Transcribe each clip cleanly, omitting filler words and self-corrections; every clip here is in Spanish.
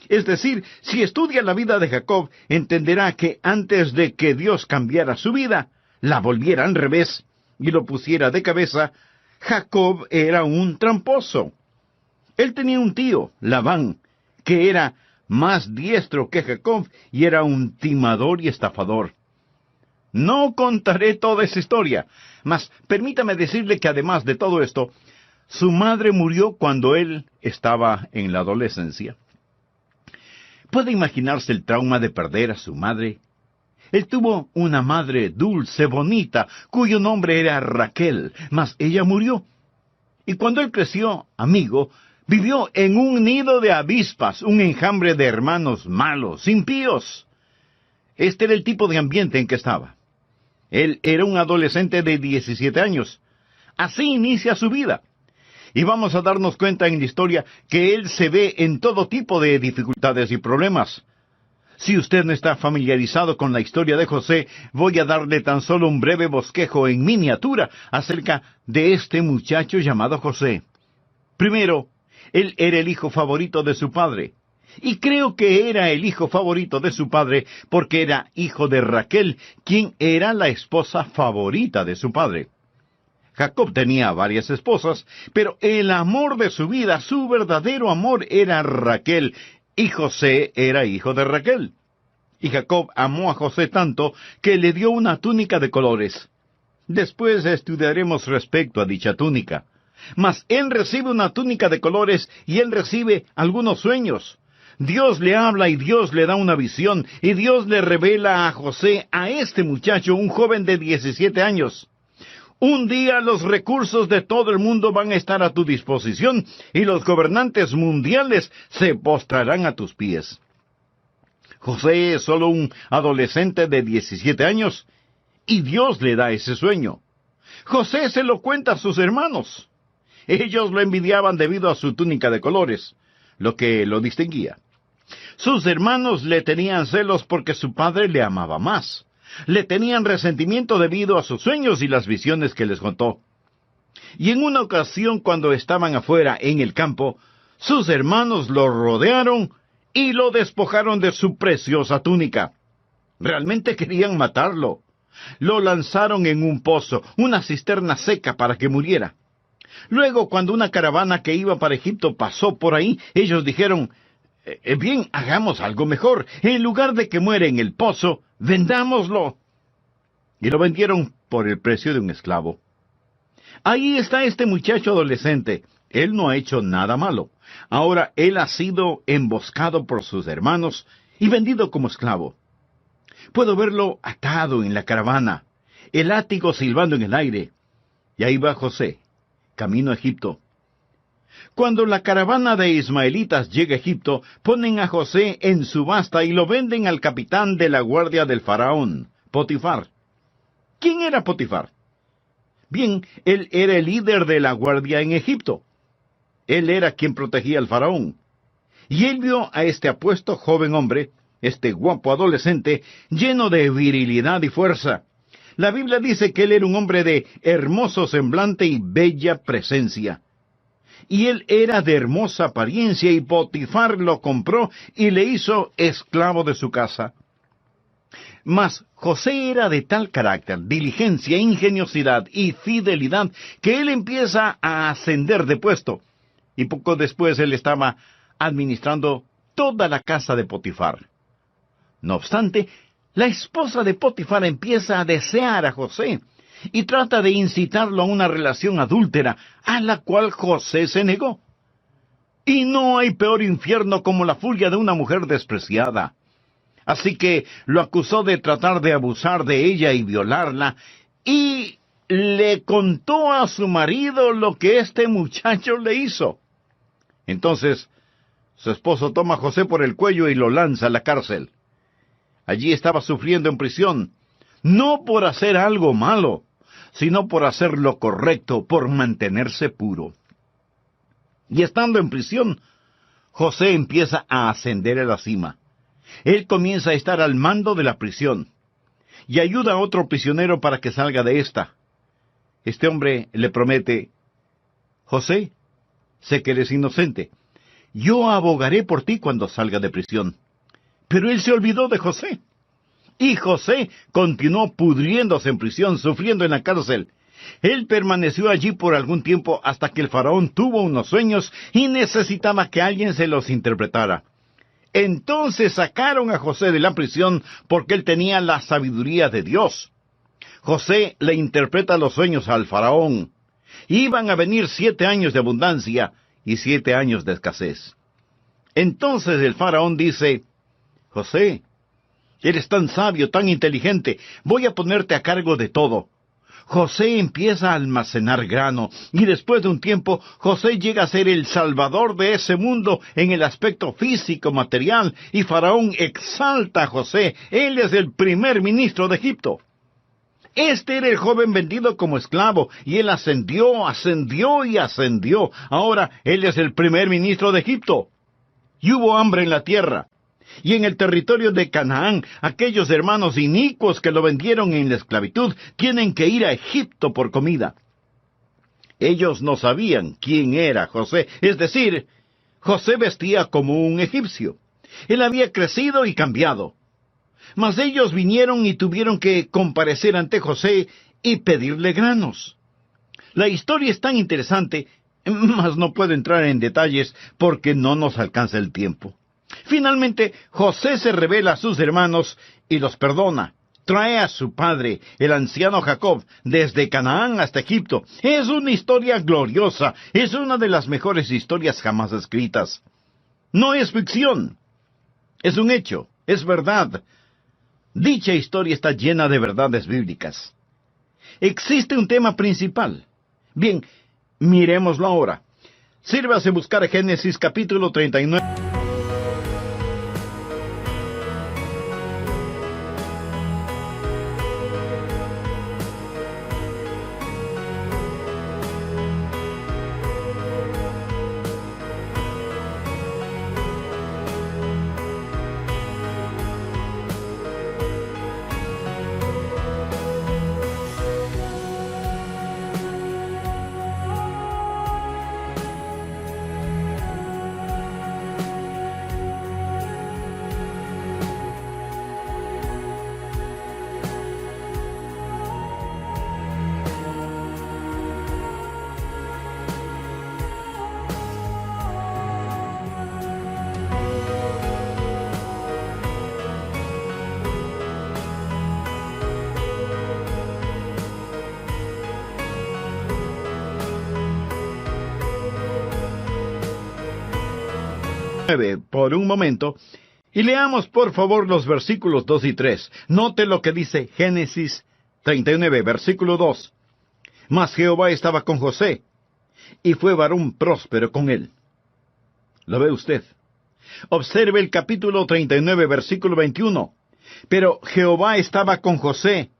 Es decir, si estudia la vida de Jacob, entenderá que antes de que Dios cambiara su vida, la volviera al revés y lo pusiera de cabeza, Jacob era un tramposo. Él tenía un tío, Labán, que era más diestro que Jacob y era un timador y estafador. No contaré toda esa historia, mas permítame decirle que además de todo esto, su madre murió cuando él estaba en la adolescencia. ¿Puede imaginarse el trauma de perder a su madre? Él tuvo una madre dulce, bonita, cuyo nombre era Raquel, mas ella murió. Y cuando él creció, amigo, vivió en un nido de avispas, un enjambre de hermanos malos, impíos. Este era el tipo de ambiente en que estaba. Él era un adolescente de 17 años. Así inicia su vida. Y vamos a darnos cuenta en la historia que él se ve en todo tipo de dificultades y problemas. Si usted no está familiarizado con la historia de José, voy a darle tan solo un breve bosquejo en miniatura acerca de este muchacho llamado José. Primero, él era el hijo favorito de su padre. Y creo que era el hijo favorito de su padre porque era hijo de Raquel, quien era la esposa favorita de su padre. Jacob tenía varias esposas, pero el amor de su vida, su verdadero amor, era Raquel, y José era hijo de Raquel. Y Jacob amó a José tanto que le dio una túnica de colores. Después estudiaremos respecto a dicha túnica. Mas él recibe una túnica de colores y él recibe algunos sueños. Dios le habla y Dios le da una visión, y Dios le revela a José, a este muchacho, un joven de 17 años. Un día los recursos de todo el mundo van a estar a tu disposición, y los gobernantes mundiales se postrarán a tus pies. José es solo un adolescente de 17 años, y Dios le da ese sueño. José se lo cuenta a sus hermanos. Ellos lo envidiaban debido a su túnica de colores, lo que lo distinguía. Sus hermanos le tenían celos porque su padre le amaba más. Le tenían resentimiento debido a sus sueños y las visiones que les contó. Y en una ocasión, cuando estaban afuera en el campo, sus hermanos lo rodearon y lo despojaron de su preciosa túnica. Realmente querían matarlo. Lo lanzaron en un pozo, una cisterna seca para que muriera. Luego, cuando una caravana que iba para Egipto pasó por ahí, ellos dijeron, bien, hagamos algo mejor. En lugar de que muera en el pozo, vendámoslo. Y lo vendieron por el precio de un esclavo. Ahí está este muchacho adolescente. Él no ha hecho nada malo. Ahora él ha sido emboscado por sus hermanos y vendido como esclavo. Puedo verlo atado en la caravana, el látigo silbando en el aire. Y ahí va José, camino a Egipto. Cuando la caravana de ismaelitas llega a Egipto, ponen a José en subasta y lo venden al capitán de la guardia del faraón, Potifar. ¿Quién era Potifar? Bien, él era el líder de la guardia en Egipto. Él era quien protegía al faraón. Y él vio a este apuesto joven hombre, este guapo adolescente, lleno de virilidad y fuerza. La Biblia dice que él era un hombre de hermoso semblante y bella presencia. Y él era de hermosa apariencia, y Potifar lo compró y le hizo esclavo de su casa. Mas José era de tal carácter, diligencia, ingeniosidad y fidelidad, que él empieza a ascender de puesto. Y poco después él estaba administrando toda la casa de Potifar. No obstante, la esposa de Potifar empieza a desear a José y trata de incitarlo a una relación adúltera, a la cual José se negó. Y no hay peor infierno como la furia de una mujer despreciada. Así que lo acusó de tratar de abusar de ella y violarla, y le contó a su marido lo que este muchacho le hizo. Entonces, su esposo toma a José por el cuello y lo lanza a la cárcel. Allí estaba sufriendo en prisión, no por hacer algo malo, sino por hacer lo correcto, por mantenerse puro. Y estando en prisión, José empieza a ascender a la cima. Él comienza a estar al mando de la prisión, y ayuda a otro prisionero para que salga de esta. Este hombre le promete, José, sé que eres inocente. yo abogaré por ti cuando salga de prisión. Pero él se olvidó de José. Y José continuó pudriéndose en prisión, sufriendo en la cárcel. Él permaneció allí por algún tiempo hasta que el faraón tuvo unos sueños y necesitaba que alguien se los interpretara. Entonces sacaron a José de la prisión porque él tenía la sabiduría de Dios. José le interpreta los sueños al faraón. Iban a venir 7 años de abundancia y 7 años de escasez. Entonces el faraón dice: José, eres tan sabio, tan inteligente, voy a ponerte a cargo de todo. José empieza a almacenar grano, y después de un tiempo, José llega a ser el salvador de ese mundo en el aspecto físico, material, y Faraón exalta a José. Él es el primer ministro de Egipto. Este era el joven vendido como esclavo, y él ascendió, ascendió y ascendió. Ahora, él es el primer ministro de Egipto. Y hubo hambre en la tierra. Y en el territorio de Canaán, aquellos hermanos inicuos que lo vendieron en la esclavitud tienen que ir a Egipto por comida. Ellos no sabían quién era José, es decir, José vestía como un egipcio. Él había crecido y cambiado. Mas ellos vinieron y tuvieron que comparecer ante José y pedirle granos. La historia es tan interesante, mas no puedo entrar en detalles porque no nos alcanza el tiempo. Finalmente, José se revela a sus hermanos y los perdona. Trae a su padre, el anciano Jacob, desde Canaán hasta Egipto. Es una historia gloriosa, es una de las mejores historias jamás escritas. No es ficción, es un hecho, es verdad. Dicha historia está llena de verdades bíblicas. Existe un tema principal. Bien, miremoslo ahora. Sírvase buscar Génesis capítulo 39. Por un momento, y leamos por favor los versículos 2 y 3. Note lo que dice Génesis 39, versículo 2. Mas Jehová estaba con José, y fue varón próspero con él. ¿Lo ve usted? Observe el capítulo 39, versículo 21. Pero Jehová estaba con José,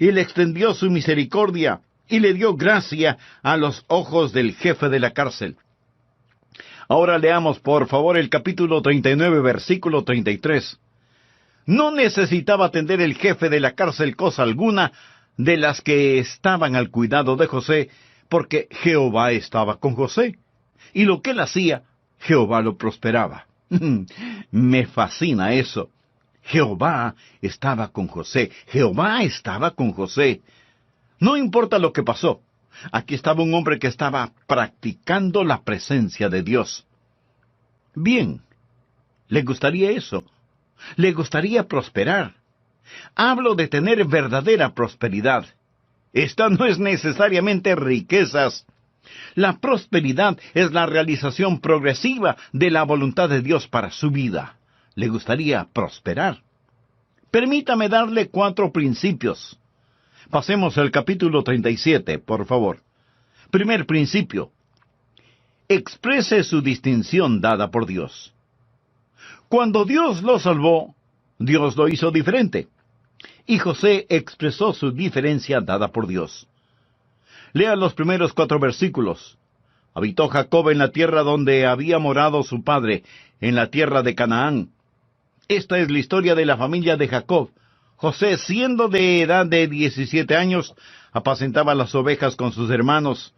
y le extendió su misericordia, y le dio gracia a los ojos del jefe de la cárcel. Ahora leamos, por favor, el capítulo 39, versículo 33. No necesitaba atender el jefe de la cárcel cosa alguna de las que estaban al cuidado de José, porque Jehová estaba con José. Y lo que él hacía, Jehová lo prosperaba. Me fascina eso. Jehová estaba con José. Jehová estaba con José. No importa lo que pasó. Aquí estaba un hombre que estaba practicando la presencia de Dios. Bien, ¿le gustaría eso? ¿Le gustaría prosperar? Hablo de tener verdadera prosperidad. Esta no es necesariamente riquezas. La prosperidad es la realización progresiva de la voluntad de Dios para su vida. ¿Le gustaría prosperar? Permítame darle 4 principios. Pasemos al capítulo 37, por favor. Primer principio. Exprese su distinción dada por Dios. Cuando Dios lo salvó, Dios lo hizo diferente. Y José expresó su diferencia dada por Dios. Lea los primeros 4 versículos. Habitó Jacob en la tierra donde había morado su padre, en la tierra de Canaán. Esta es la historia de la familia de Jacob. José, siendo de edad de 17 años, apacentaba las ovejas con sus hermanos.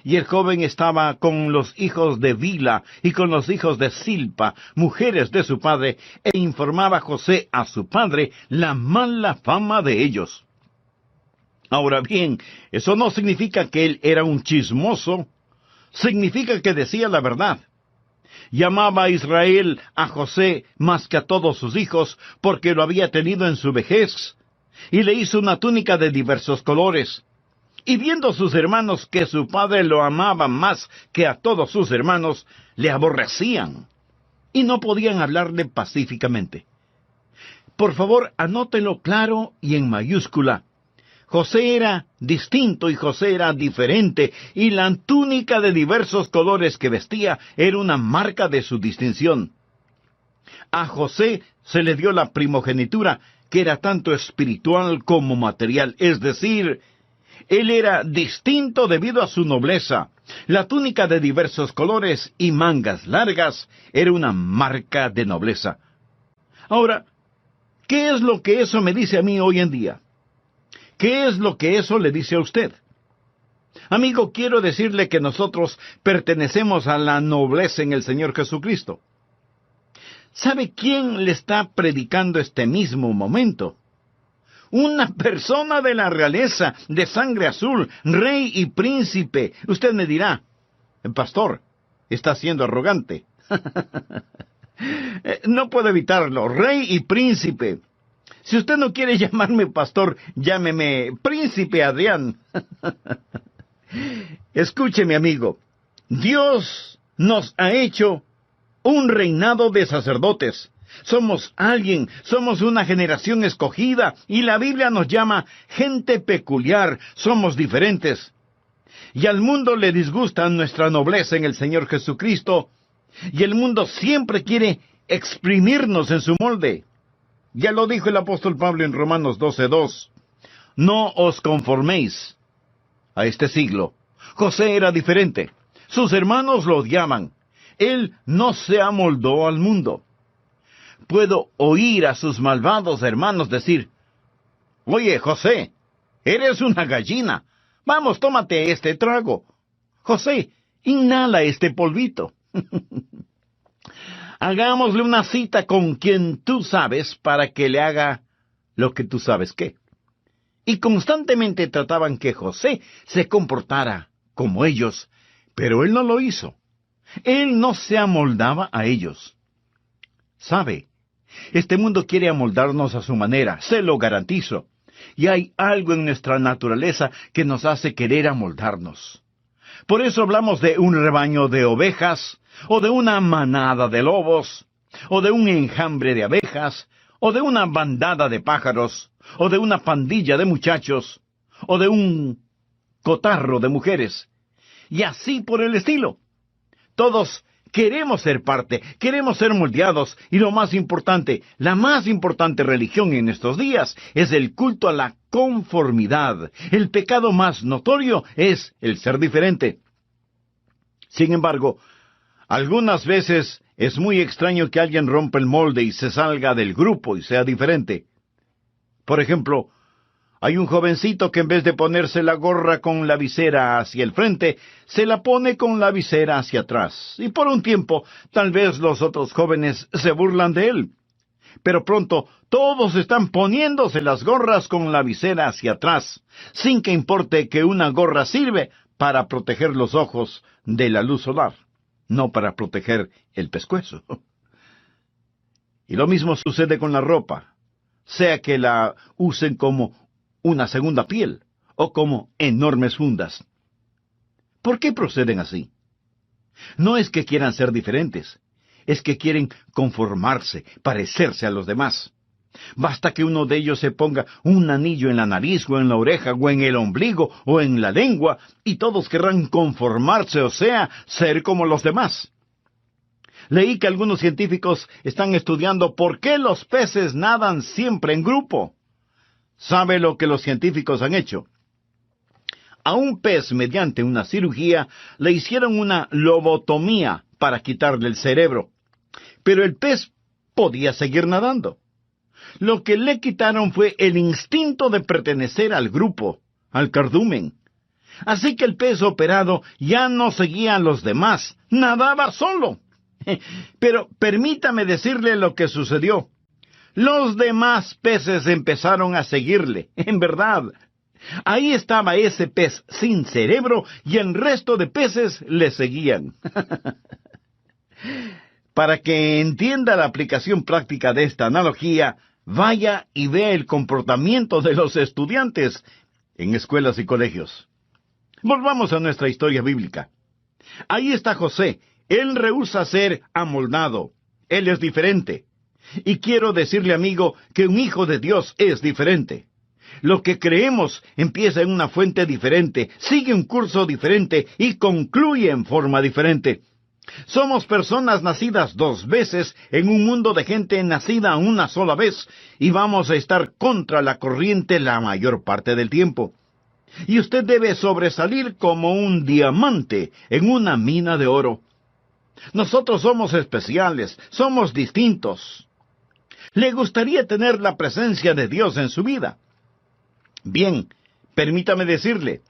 Y el joven estaba con los hijos de Bila y con los hijos de Silpa, mujeres de su padre, e informaba José a su padre la mala fama de ellos. Ahora bien, eso no significa que él era un chismoso, significa que decía la verdad. Llamaba a Israel a José más que a todos sus hijos, porque lo había tenido en su vejez, y le hizo una túnica de diversos colores. Y viendo sus hermanos que su padre lo amaba más que a todos sus hermanos, le aborrecían, y no podían hablarle pacíficamente. Por favor, anótelo claro y en mayúscula. José era distinto y José era diferente, y la túnica de diversos colores que vestía era una marca de su distinción. A José se le dio la primogenitura, que era tanto espiritual como material, es decir, él era distinto debido a su nobleza. La túnica de diversos colores y mangas largas era una marca de nobleza. Ahora, ¿qué es lo que eso me dice a mí hoy en día? ¿Qué es lo que eso le dice a usted? Amigo, quiero decirle que nosotros pertenecemos a la nobleza en el Señor Jesucristo. ¿Sabe quién le está predicando este mismo momento? Una persona de la realeza, de sangre azul, rey y príncipe. Usted me dirá, pastor, está siendo arrogante. No puedo evitarlo, rey y príncipe. Si usted no quiere llamarme pastor, llámeme príncipe Adrián. Escúcheme, amigo. Dios nos ha hecho un reinado de sacerdotes. Somos una generación escogida, y la Biblia nos llama gente peculiar, somos diferentes. Y al mundo le disgusta nuestra nobleza en el Señor Jesucristo, y el mundo siempre quiere exprimirnos en su molde. Ya lo dijo el apóstol Pablo en Romanos 12:2. No os conforméis a este siglo. José era diferente. Sus hermanos lo odiaban. Él no se amoldó al mundo. Puedo oír a sus malvados hermanos decir, oye, José, eres una gallina. Vamos, tómate este trago. José, inhala este polvito. Hagámosle una cita con quien tú sabes para que le haga lo que tú sabes qué. Y constantemente trataban que José se comportara como ellos, pero él no lo hizo. Él no se amoldaba a ellos. ¿Sabe? Este mundo quiere amoldarnos a su manera, se lo garantizo. Y hay algo en nuestra naturaleza que nos hace querer amoldarnos. Por eso hablamos de un rebaño de ovejas, o de una manada de lobos, o de un enjambre de abejas, o de una bandada de pájaros, o de una pandilla de muchachos, o de un cotarro de mujeres, y así por el estilo. Todos queremos ser parte, queremos ser moldeados, y lo más importante, la más importante religión en estos días es el culto a la conformidad. El pecado más notorio es el ser diferente. Sin embargo, algunas veces es muy extraño que alguien rompa el molde y se salga del grupo y sea diferente. Por ejemplo, hay un jovencito que en vez de ponerse la gorra con la visera hacia el frente, se la pone con la visera hacia atrás. Y por un tiempo, tal vez los otros jóvenes se burlan de él. Pero pronto, todos están poniéndose las gorras con la visera hacia atrás, sin que importe que una gorra sirve para proteger los ojos de la luz solar, no para proteger el pescuezo. Y lo mismo sucede con la ropa, sea que la usen como una segunda piel, o como enormes fundas. ¿Por qué proceden así? No es que quieran ser diferentes, es que quieren conformarse, parecerse a los demás. Basta que uno de ellos se ponga un anillo en la nariz, o en la oreja, o en el ombligo, o en la lengua, y todos querrán conformarse, o sea, ser como los demás. Leí que algunos científicos están estudiando por qué los peces nadan siempre en grupo. ¿Sabe lo que los científicos han hecho? A un pez, mediante una cirugía, le hicieron una lobotomía para quitarle el cerebro. Pero el pez podía seguir nadando. Lo que le quitaron fue el instinto de pertenecer al grupo, al cardumen. Así que el pez operado ya no seguía a los demás, nadaba solo. Pero permítame decirle lo que sucedió. Los demás peces empezaron a seguirle, en verdad. Ahí estaba ese pez sin cerebro y el resto de peces le seguían. Para que entienda la aplicación práctica de esta analogía, vaya y vea el comportamiento de los estudiantes en escuelas y colegios. Volvamos a nuestra historia bíblica. Ahí está José. Él rehúsa ser amoldado. Él es diferente. Y quiero decirle, amigo, que un hijo de Dios es diferente. Lo que creemos empieza en una fuente diferente, sigue un curso diferente y concluye en forma diferente. Somos personas nacidas 2 veces en un mundo de gente nacida una sola vez, y vamos a estar contra la corriente la mayor parte del tiempo. Y usted debe sobresalir como un diamante en una mina de oro. Nosotros somos especiales, somos distintos. ¿Le gustaría tener la presencia de Dios en su vida? Bien, permítame decirle,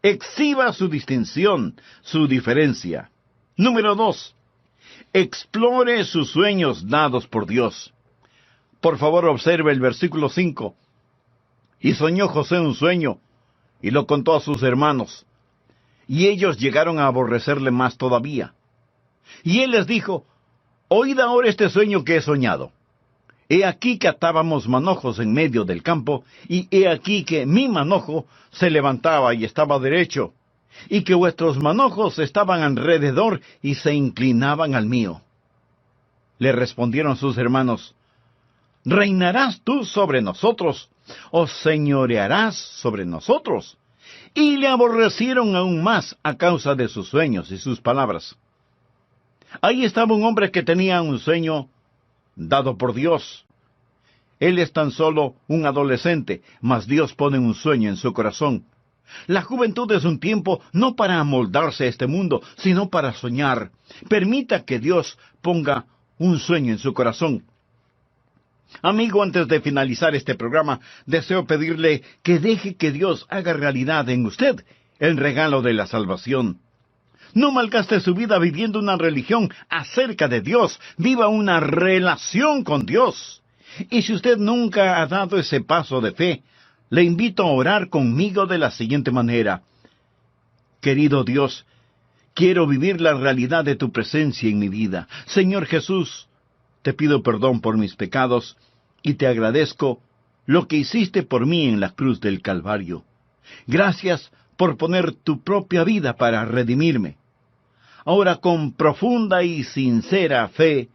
exhiba su distinción, su diferencia. Número 2, explore sus sueños dados por Dios. Por favor, observe el versículo 5. Y soñó José un sueño, y lo contó a sus hermanos, y ellos llegaron a aborrecerle más todavía. Y él les dijo, oíd ahora este sueño que he soñado. He aquí que atábamos manojos en medio del campo, y he aquí que mi manojo se levantaba y estaba derecho, y que vuestros manojos estaban alrededor y se inclinaban al mío. Le respondieron sus hermanos, ¿reinarás tú sobre nosotros, o señorearás sobre nosotros? Y le aborrecieron aún más a causa de sus sueños y sus palabras. Ahí estaba un hombre que tenía un sueño dado por Dios. Él es tan solo un adolescente, mas Dios pone un sueño en su corazón. La juventud es un tiempo no para amoldarse a este mundo, sino para soñar. Permita que Dios ponga un sueño en su corazón. Amigo, antes de finalizar este programa, deseo pedirle que deje que Dios haga realidad en usted el regalo de la salvación. No malgaste su vida viviendo una religión acerca de Dios. Viva una relación con Dios. Y si usted nunca ha dado ese paso de fe, le invito a orar conmigo de la siguiente manera. Querido Dios, quiero vivir la realidad de tu presencia en mi vida. Señor Jesús, te pido perdón por mis pecados y te agradezco lo que hiciste por mí en la cruz del Calvario. Gracias por poner tu propia vida para redimirme. Ahora con profunda y sincera fe,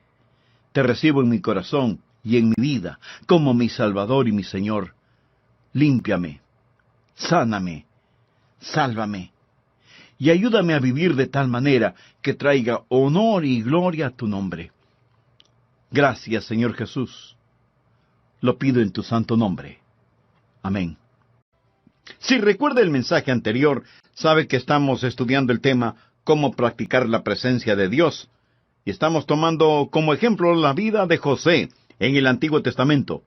te recibo en mi corazón y en mi vida como mi Salvador y mi Señor. Límpiame, sáname, sálvame, y ayúdame a vivir de tal manera que traiga honor y gloria a tu nombre. Gracias, Señor Jesús. Lo pido en tu santo nombre. Amén. Si recuerda el mensaje anterior, sabe que estamos estudiando el tema cómo practicar la presencia de Dios, y estamos tomando como ejemplo la vida de José en el Antiguo Testamento.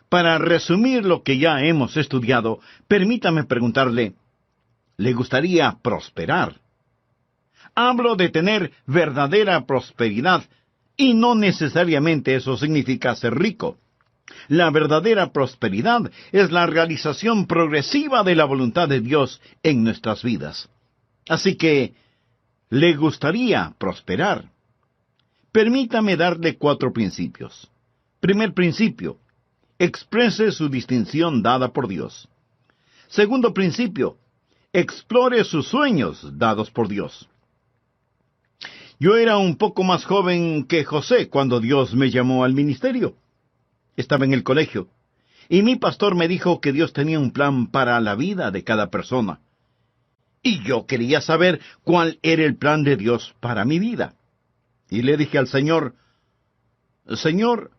Para resumir lo que ya hemos estudiado, permítame preguntarle, ¿le gustaría prosperar? Hablo de tener verdadera prosperidad, y no necesariamente eso significa ser rico. La verdadera prosperidad es la realización progresiva de la voluntad de Dios en nuestras vidas. Así que, ¿le gustaría prosperar? Permítame darle 4 principios. Primer principio, exprese su distinción dada por Dios. Segundo principio, explore sus sueños dados por Dios. Yo era un poco más joven que José cuando Dios me llamó al ministerio. Estaba en el colegio, y mi pastor me dijo que Dios tenía un plan para la vida de cada persona. Y yo quería saber cuál era el plan de Dios para mi vida. Y le dije al Señor, Señor,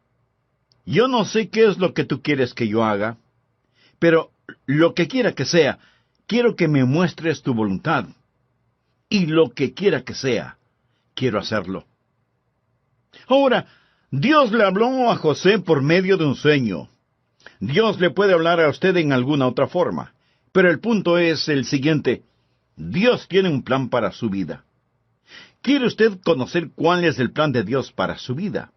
yo no sé qué es lo que tú quieres que yo haga, pero lo que quiera que sea, quiero que me muestres tu voluntad. Y lo que quiera que sea, quiero hacerlo. Ahora, Dios le habló a José por medio de un sueño. Dios le puede hablar a usted en alguna otra forma, pero el punto es el siguiente. Dios tiene un plan para su vida. ¿Quiere usted conocer cuál es el plan de Dios para su vida?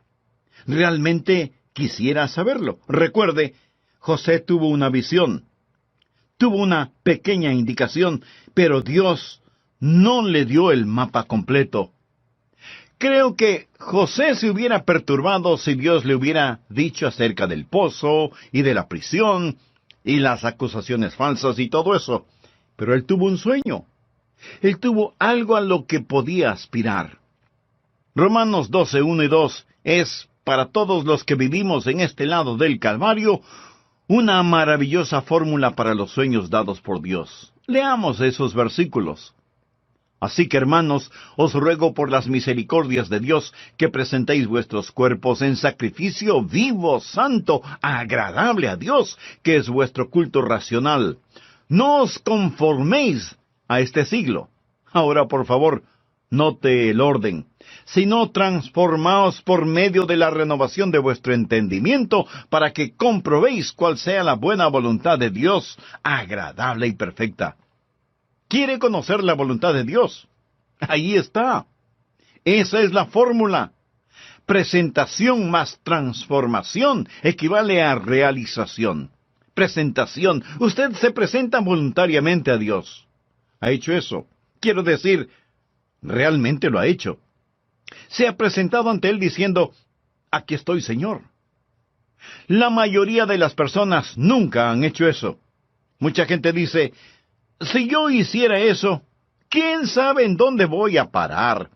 Realmente quisiera saberlo. Recuerde, José tuvo una visión, tuvo una pequeña indicación, pero Dios no le dio el mapa completo. Creo que José se hubiera perturbado si Dios le hubiera dicho acerca del pozo y de la prisión y las acusaciones falsas y todo eso. Pero él tuvo un sueño. Él tuvo algo a lo que podía aspirar. Romanos 12, 1 y 2 es, para todos los que vivimos en este lado del Calvario, una maravillosa fórmula para los sueños dados por Dios. Leamos esos versículos. Así que, hermanos, os ruego por las misericordias de Dios que presentéis vuestros cuerpos en sacrificio vivo, santo, agradable a Dios, que es vuestro culto racional. No os conforméis a este siglo. Ahora, por favor, note el orden. Sino transformaos por medio de la renovación de vuestro entendimiento, para que comprobéis cuál sea la buena voluntad de Dios, agradable y perfecta. ¿Quiere conocer la voluntad de Dios? Ahí está. Esa es la fórmula. Presentación más transformación equivale a realización. Presentación. Usted se presenta voluntariamente a Dios. ¿Ha hecho eso? Quiero decir, realmente lo ha hecho. Se ha presentado ante Él diciendo, aquí estoy, Señor. La mayoría de las personas nunca han hecho eso. Mucha gente dice, si yo hiciera eso, ¿quién sabe en dónde voy a parar?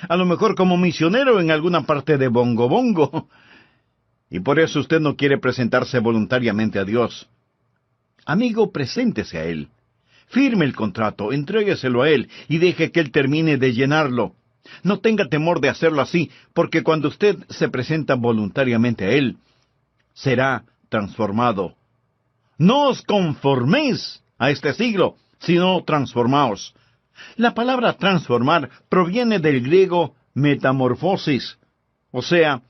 A lo mejor como misionero en alguna parte de Bongo Bongo. Y por eso usted no quiere presentarse voluntariamente a Dios. Amigo, preséntese a Él. Firme el contrato, entrégueselo a Él y deje que Él termine de llenarlo. No tenga temor de hacerlo así, porque cuando usted se presenta voluntariamente a Él, será transformado. No os conforméis a este siglo, sino transformaos. La palabra transformar proviene del griego metamorfosis. O sea,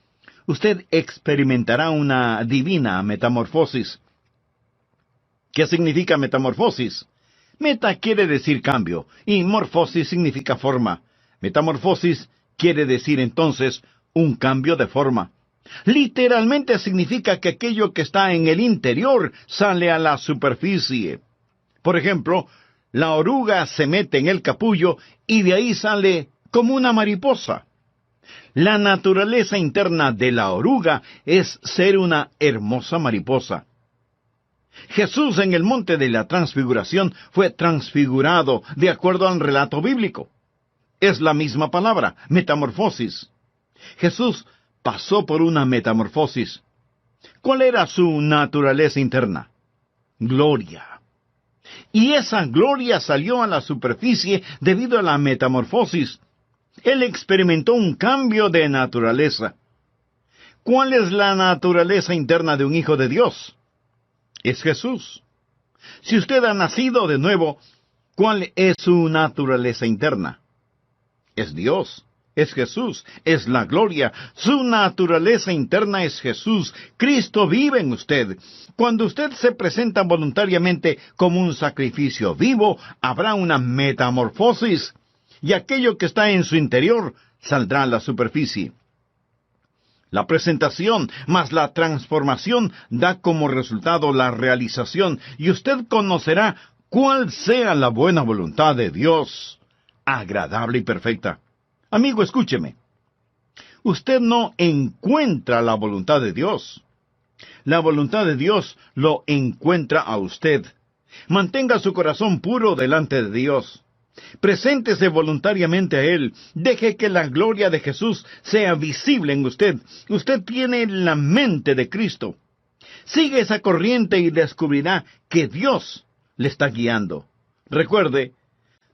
usted experimentará una divina metamorfosis. ¿Qué significa metamorfosis? Meta quiere decir cambio, y morfosis significa forma. Metamorfosis quiere decir entonces un cambio de forma. Literalmente significa que aquello que está en el interior sale a la superficie. Por ejemplo, la oruga se mete en el capullo y de ahí sale como una mariposa. La naturaleza interna de la oruga es ser una hermosa mariposa. Jesús en el monte de la transfiguración fue transfigurado de acuerdo al relato bíblico. Es la misma palabra, metamorfosis. Jesús pasó por una metamorfosis. ¿Cuál era su naturaleza interna? Gloria. Y esa gloria salió a la superficie debido a la metamorfosis. Él experimentó un cambio de naturaleza. ¿Cuál es la naturaleza interna de un hijo de Dios? Es Jesús. Si usted ha nacido de nuevo, ¿cuál es su naturaleza interna? Es Dios, es Jesús, es la gloria. Su naturaleza interna es Jesús. Cristo vive en usted. Cuando usted se presenta voluntariamente como un sacrificio vivo, habrá una metamorfosis, y aquello que está en su interior saldrá a la superficie. La presentación más la transformación da como resultado la realización, y usted conocerá cuál sea la buena voluntad de Dios, agradable y perfecta. Amigo, escúcheme. Usted no encuentra la voluntad de Dios. La voluntad de Dios lo encuentra a usted. Mantenga su corazón puro delante de Dios. Preséntese voluntariamente a Él. Deje que la gloria de Jesús sea visible en usted. Usted tiene la mente de Cristo. Sigue esa corriente y descubrirá que Dios le está guiando. Recuerde,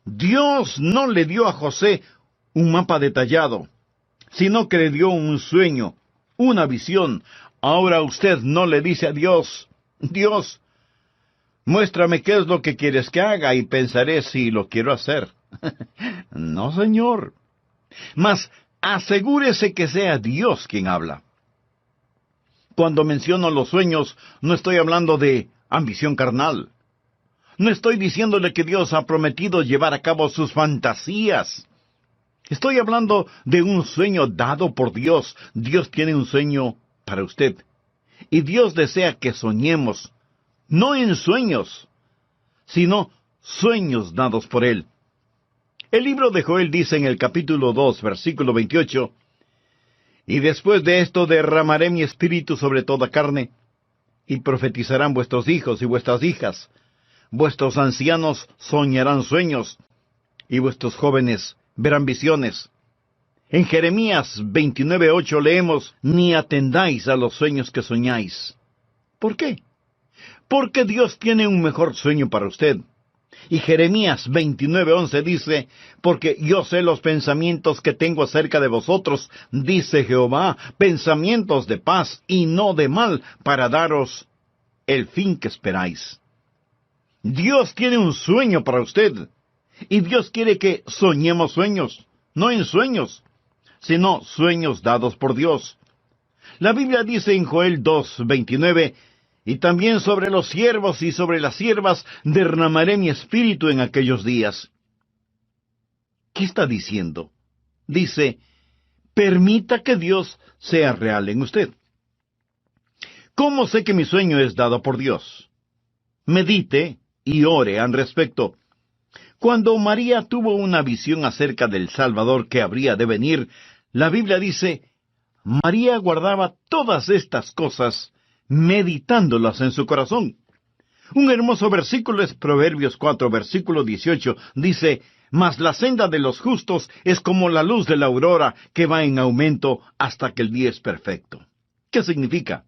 Dios no le dio a José un mapa detallado, sino que le dio un sueño, una visión. Ahora usted no le dice a Dios, Dios, muéstrame qué es lo que quieres que haga y pensaré si lo quiero hacer. No, Señor. Mas asegúrese que sea Dios quien habla. Cuando menciono los sueños, no estoy hablando de ambición carnal. No estoy diciéndole que Dios ha prometido llevar a cabo sus fantasías. Estoy hablando de un sueño dado por Dios. Dios tiene un sueño para usted. Y Dios desea que soñemos, no en sueños, sino sueños dados por Él. El libro de Joel dice en el capítulo 2, versículo 28, «Y después de esto derramaré mi espíritu sobre toda carne, y profetizarán vuestros hijos y vuestras hijas. Vuestros ancianos soñarán sueños, y vuestros jóvenes verán visiones». En Jeremías 29:8 leemos, «Ni atendáis a los sueños que soñáis». ¿Por qué? Porque Dios tiene un mejor sueño para usted. Y Jeremías 29:11 dice, «Porque yo sé los pensamientos que tengo acerca de vosotros, dice Jehová, pensamientos de paz y no de mal, para daros el fin que esperáis». Dios tiene un sueño para usted. Y Dios quiere que soñemos sueños, no en sueños, sino sueños dados por Dios. La Biblia dice en Joel 2:29, «Y también sobre los siervos y sobre las siervas derramaré mi espíritu en aquellos días». ¿Qué está diciendo? Dice, permita que Dios sea real en usted. ¿Cómo sé que mi sueño es dado por Dios? Medite y ore al respecto. Cuando María tuvo una visión acerca del Salvador que habría de venir, la Biblia dice, María guardaba todas estas cosas, meditándolas en su corazón. Un hermoso versículo es Proverbios 4, versículo 18, dice, «Mas la senda de los justos es como la luz de la aurora, que va en aumento hasta que el día es perfecto». ¿Qué significa?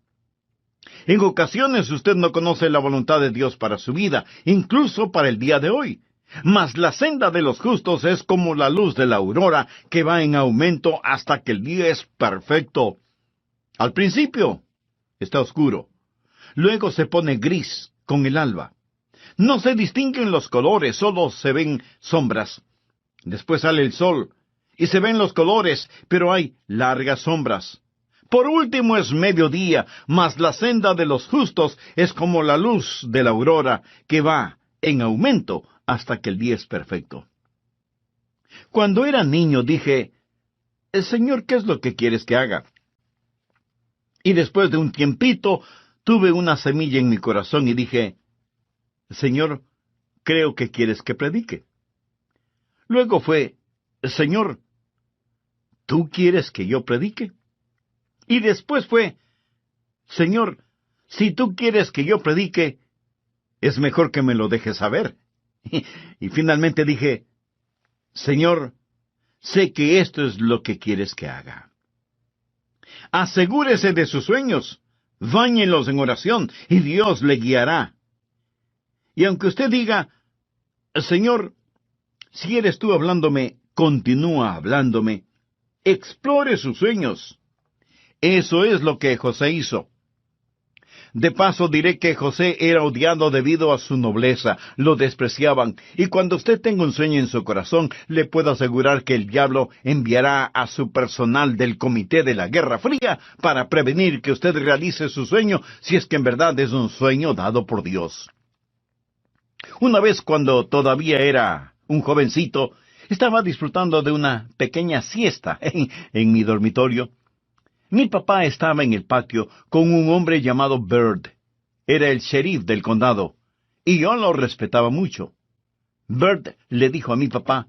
En ocasiones usted no conoce la voluntad de Dios para su vida, incluso para el día de hoy. Mas la senda de los justos es como la luz de la aurora, que va en aumento hasta que el día es perfecto. Al principio está oscuro. Luego se pone gris con el alba. No se distinguen los colores, solo se ven sombras. Después sale el sol, y se ven los colores, pero hay largas sombras. Por último es mediodía, mas la senda de los justos es como la luz de la aurora, que va en aumento hasta que el día es perfecto. Cuando era niño dije, Señor, ¿qué es lo que quieres que haga? Y después de un tiempito, tuve una semilla en mi corazón y dije, Señor, creo que quieres que predique. Luego fue, Señor, ¿tú quieres que yo predique? Y después fue, Señor, si tú quieres que yo predique, es mejor que me lo dejes saber. Y finalmente dije, Señor, sé que esto es lo que quieres que haga. Asegúrese de sus sueños, báñelos en oración, y Dios le guiará. Y aunque usted diga, Señor, si eres tú hablándome, continúa hablándome, explore sus sueños. Eso es lo que José hizo. De paso diré que José era odiado debido a su nobleza, lo despreciaban, y cuando usted tenga un sueño en su corazón, le puedo asegurar que el diablo enviará a su personal del Comité de la Guerra Fría para prevenir que usted realice su sueño, si es que en verdad es un sueño dado por Dios. Una vez cuando todavía era un jovencito, estaba disfrutando de una pequeña siesta en mi dormitorio. Mi papá estaba en el patio con un hombre llamado Bird. Era el sheriff del condado, y yo lo respetaba mucho. Bird le dijo a mi papá,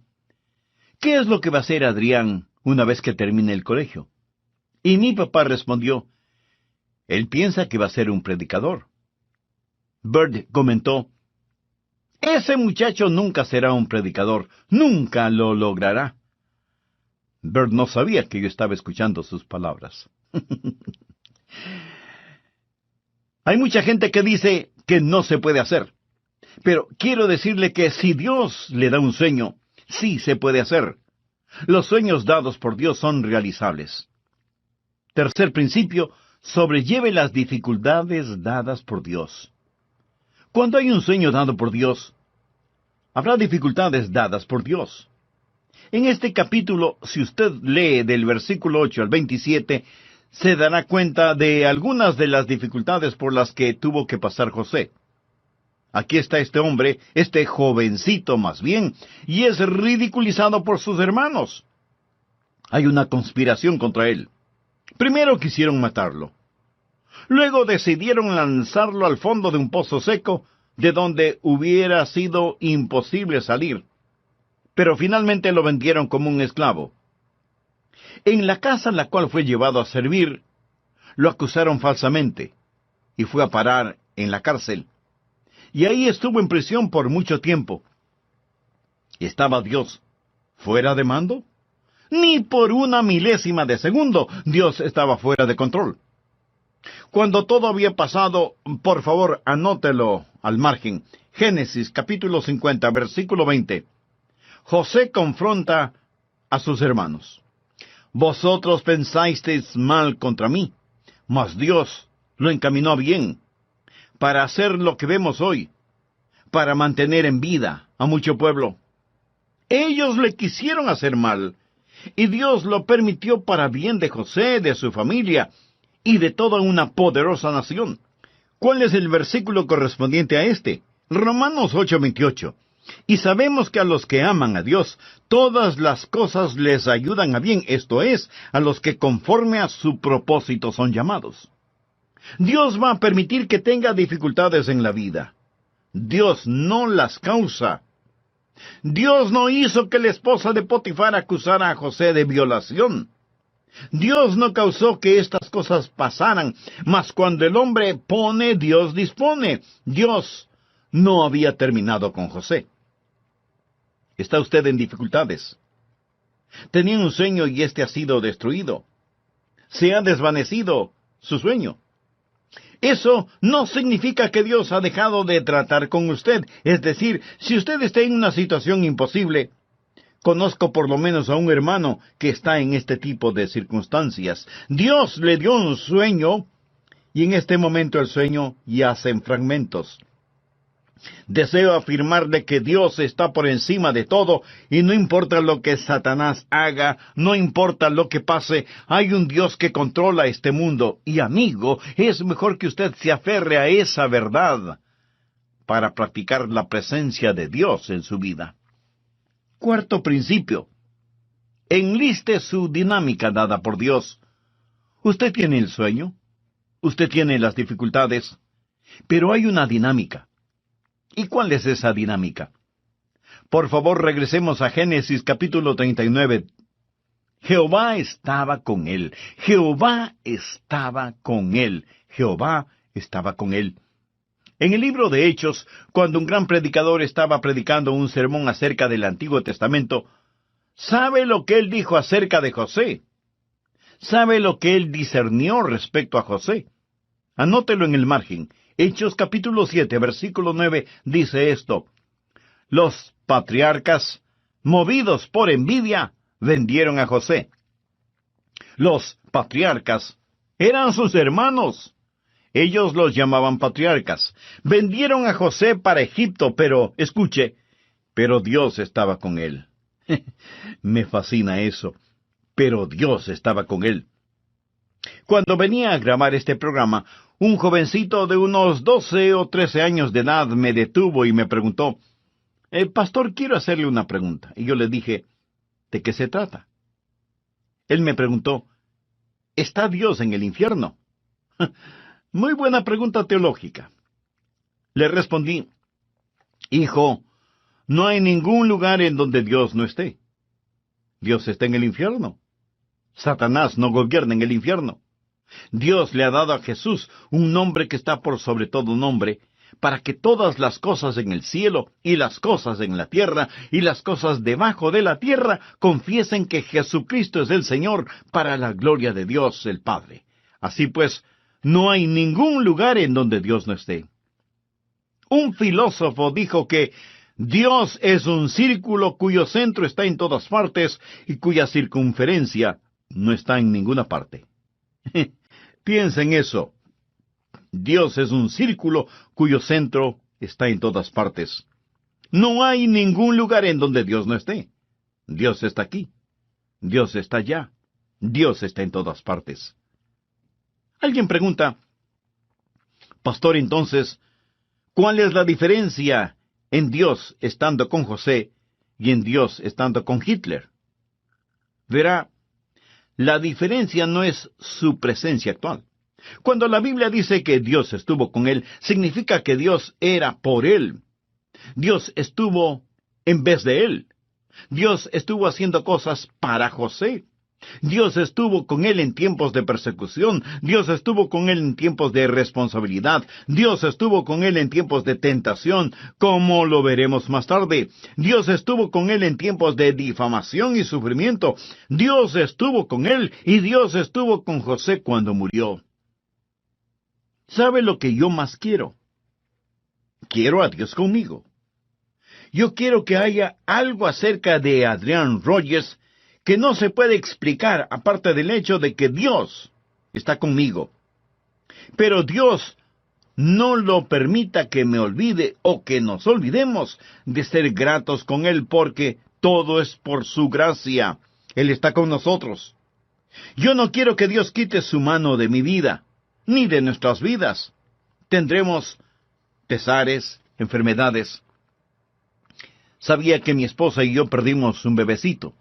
¿qué es lo que va a hacer Adrián una vez que termine el colegio? Y mi papá respondió, él piensa que va a ser un predicador. Bird comentó, ese muchacho nunca será un predicador, nunca lo logrará. Bird no sabía que yo estaba escuchando sus palabras. Hay mucha gente que dice que no se puede hacer. Pero quiero decirle que si Dios le da un sueño, sí se puede hacer. Los sueños dados por Dios son realizables. Tercer principio, sobrelleve las dificultades dadas por Dios. Cuando hay un sueño dado por Dios, habrá dificultades dadas por Dios. En este capítulo, si usted lee del versículo 8 al 27, se dará cuenta de algunas de las dificultades por las que tuvo que pasar José. Aquí está este hombre, este jovencito más bien, y es ridiculizado por sus hermanos. Hay una conspiración contra él. Primero quisieron matarlo. Luego decidieron lanzarlo al fondo de un pozo seco, de donde hubiera sido imposible salir. Pero finalmente lo vendieron como un esclavo. En la casa en la cual fue llevado a servir, lo acusaron falsamente, y fue a parar en la cárcel. Y ahí estuvo en prisión por mucho tiempo. ¿Estaba Dios fuera de mando? Ni por una milésima de segundo Dios estaba fuera de control. Cuando todo había pasado, por favor, anótelo al margen. Génesis capítulo 50, versículo 20. José confronta a sus hermanos. Vosotros pensasteis mal contra mí, mas Dios lo encaminó a bien, para hacer lo que vemos hoy, para mantener en vida a mucho pueblo. Ellos le quisieron hacer mal, y Dios lo permitió para bien de José, de su familia, y de toda una poderosa nación. ¿Cuál es el versículo correspondiente a este? Romanos 8:28. Y sabemos que a los que aman a Dios, todas las cosas les ayudan a bien, esto es, a los que conforme a su propósito son llamados. Dios va a permitir que tenga dificultades en la vida. Dios no las causa. Dios no hizo que la esposa de Potifar acusara a José de violación. Dios no causó que estas cosas pasaran, mas cuando el hombre pone, Dios dispone. Dios no había terminado con José. ¿Está usted en dificultades? Tenía un sueño y éste ha sido destruido. Se ha desvanecido su sueño. Eso no significa que Dios ha dejado de tratar con usted. Es decir, si usted está en una situación imposible, conozco por lo menos a un hermano que está en este tipo de circunstancias. Dios le dio un sueño y en este momento el sueño yace en fragmentos. Deseo afirmarle que Dios está por encima de todo y no importa lo que Satanás haga, no importa lo que pase, hay un Dios que controla este mundo. Y amigo, es mejor que usted se aferre a esa verdad para practicar la presencia de Dios en su vida. Cuarto principio. Enliste su dinámica dada por Dios. Usted tiene el sueño, usted tiene las dificultades, pero hay una dinámica. ¿Y cuál es esa dinámica? Por favor, regresemos a Génesis capítulo 39. Jehová estaba con él. Jehová estaba con él. Jehová estaba con él. En el libro de Hechos, cuando un gran predicador estaba predicando un sermón acerca del Antiguo Testamento, ¿sabe lo que él dijo acerca de José? ¿Sabe lo que él discernió respecto a José? Anótelo en el margen. Hechos capítulo 7, versículo 9, dice esto: Los patriarcas, movidos por envidia, vendieron a José. Los patriarcas eran sus hermanos. Ellos los llamaban patriarcas. Vendieron a José para Egipto, pero, escuche, pero Dios estaba con él. Me fascina eso. Pero Dios estaba con él. Cuando venía a grabar este programa, un jovencito de unos 12 o 13 años de edad me detuvo y me preguntó: Pastor, quiero hacerle una pregunta. Y yo le dije: ¿de qué se trata? Él me preguntó: ¿está Dios en el infierno? Muy buena pregunta teológica. Le respondí: Hijo, no hay ningún lugar en donde Dios no esté. Dios está en el infierno. Satanás no gobierna en el infierno. Dios le ha dado a Jesús un nombre que está por sobre todo nombre, para que todas las cosas en el cielo y las cosas en la tierra y las cosas debajo de la tierra confiesen que Jesucristo es el Señor, para la gloria de Dios el Padre. Así pues, no hay ningún lugar en donde Dios no esté. Un filósofo dijo que Dios es un círculo cuyo centro está en todas partes y cuya circunferencia no está en ninguna parte. Piensa en eso. Dios es un círculo cuyo centro está en todas partes. No hay ningún lugar en donde Dios no esté. Dios está aquí. Dios está allá. Dios está en todas partes. Alguien pregunta: Pastor, entonces, ¿Cuál es la diferencia en Dios estando con José y en Dios estando con Hitler? Verá, la diferencia no es su presencia actual. Cuando la Biblia dice que Dios estuvo con él, significa que Dios era por él. Dios estuvo en vez de él. Dios estuvo haciendo cosas para José. Dios estuvo con él en tiempos de persecución. Dios estuvo con él en tiempos de responsabilidad. Dios estuvo con él en tiempos de tentación, como lo veremos más tarde. Dios estuvo con él en tiempos de difamación y sufrimiento. Dios estuvo con él y Dios estuvo con José cuando murió. ¿Sabe lo que yo más quiero? Quiero a Dios conmigo. Yo quiero que haya algo acerca de Adrian Rogers que no se puede explicar aparte del hecho de que Dios está conmigo. Pero Dios no lo permita que me olvide o que nos olvidemos de ser gratos con Él, porque todo es por su gracia. Él está con nosotros. Yo no quiero que Dios quite su mano de mi vida, ni de nuestras vidas. Tendremos pesares, enfermedades. Sabía que mi esposa y yo perdimos un bebecito.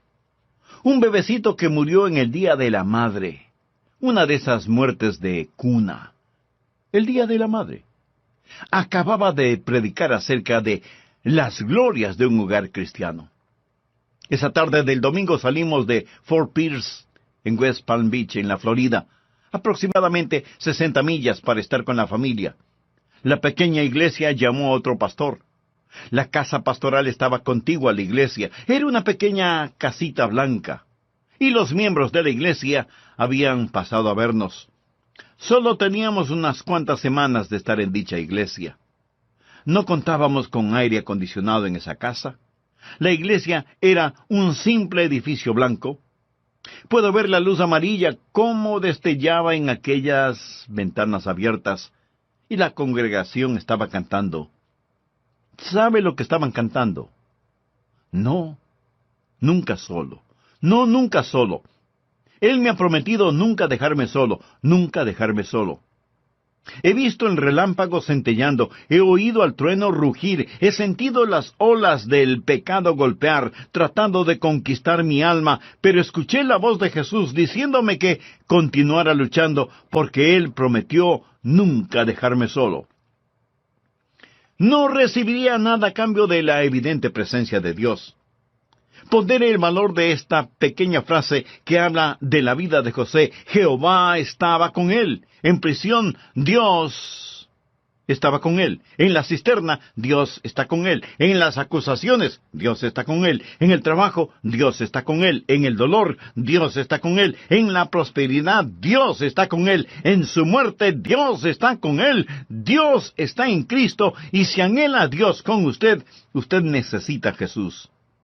Un bebecito que murió en el Día de la Madre. Una de esas muertes de cuna. El Día de la Madre. Acababa de predicar acerca de las glorias de un hogar cristiano. Esa tarde del domingo salimos de Fort Pierce, en West Palm Beach, en la Florida. Aproximadamente 60 millas para estar con la familia. La pequeña iglesia llamó a otro pastor. La casa pastoral estaba contigua a la iglesia. Era una pequeña casita blanca. Y los miembros de la iglesia habían pasado a vernos. Solo teníamos unas cuantas semanas de estar en dicha iglesia. No contábamos con aire acondicionado en esa casa. La iglesia era un simple edificio blanco. Puedo ver la luz amarilla cómo destellaba en aquellas ventanas abiertas. Y la congregación estaba cantando. ¿Sabe lo que estaban cantando? No, nunca solo. No, nunca solo. Él me ha prometido nunca dejarme solo, nunca dejarme solo. He visto el relámpago centellando, he oído al trueno rugir, he sentido las olas del pecado golpear, tratando de conquistar mi alma, pero escuché la voz de Jesús diciéndome que continuara luchando, porque Él prometió nunca dejarme solo. No recibiría nada a cambio de la evidente presencia de Dios. Pondere el valor de esta pequeña frase que habla de la vida de José. Jehová estaba con él. En prisión, Dios estaba con él. En la cisterna, Dios está con él. En las acusaciones, Dios está con él. En el trabajo, Dios está con él. En el dolor, Dios está con él. En la prosperidad, Dios está con él. En su muerte, Dios está con él. Dios está en Cristo. Y si anhela a Dios con usted, usted necesita a Jesús.